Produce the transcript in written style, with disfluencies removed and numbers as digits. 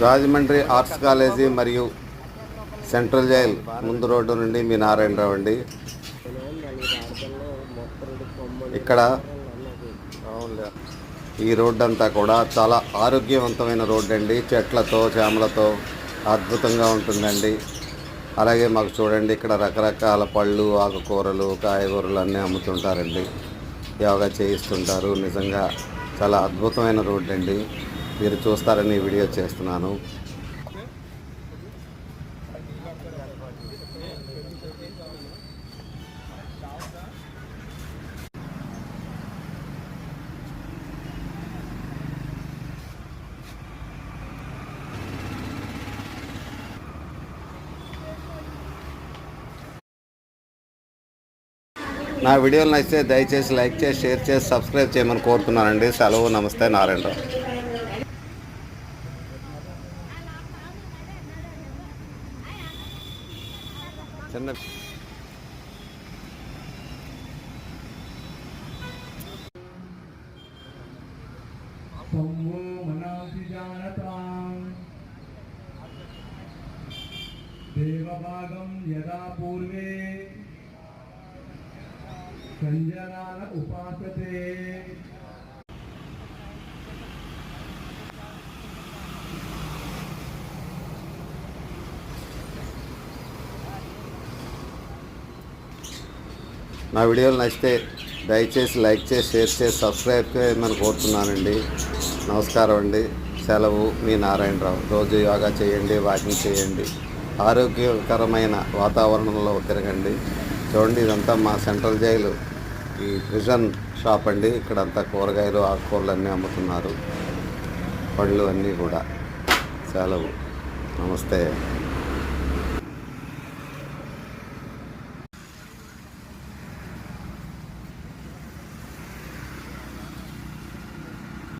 Rajahmundry arts college మరియు central jail ముందు road నుండి మీ నారాయణరావు అండి. ఇక్కడ ఈ రోడ్డు అంతా కూడా చాలా ఆరోగ్యవంతమైన రోడ్డు అండి. చెట్లతో చేమలతో అద్భుతంగా ఉంటుందండి. అలాగే మాకు చూడండి, ఇక్కడ రకరకాల పళ్ళు, ఆకుకూరలు, కాయగూరలు అన్నీ అమ్ముతుంటారండి. యోగా చేయిస్తుంటారు. నిజంగా చాలా అద్భుతమైన రోడ్డు అండి. మీరు చూస్తారని వీడియో చేస్తున్నాను. నా వీడియోలు నచ్చితే దయచేసి లైక్ చేసి, షేర్ చేసి, సబ్స్క్రైబ్ చేయమని కోరుతున్నానండి. సెలవు. నమస్తే. నారాయణరావు. చిన్న దేవభాగం యదా పూర్వే సంజనాన ఉపాసతే. నా వీడియోలు నచ్చితే దయచేసి లైక్ చేసి, షేర్ చేసి, సబ్స్క్రైబ్ చేయమని కోరుతున్నానండి. నమస్కారం అండి. సెలవు. మీ నారాయణరావు. రోజు యోగా చేయండి, వాకింగ్ చేయండి, ఆరోగ్యకరమైన వాతావరణంలో తిరగండి. చూడండి, ఇదంతా మా సెంట్రల్ జైలు ఈ ప్రిజన్ షాప్ అండి. ఇక్కడంతా కూరగాయలు, ఆకుకూరలు అన్నీ అమ్ముతున్నారు. పళ్ళు అన్నీ కూడా. సెలవు. నమస్తే.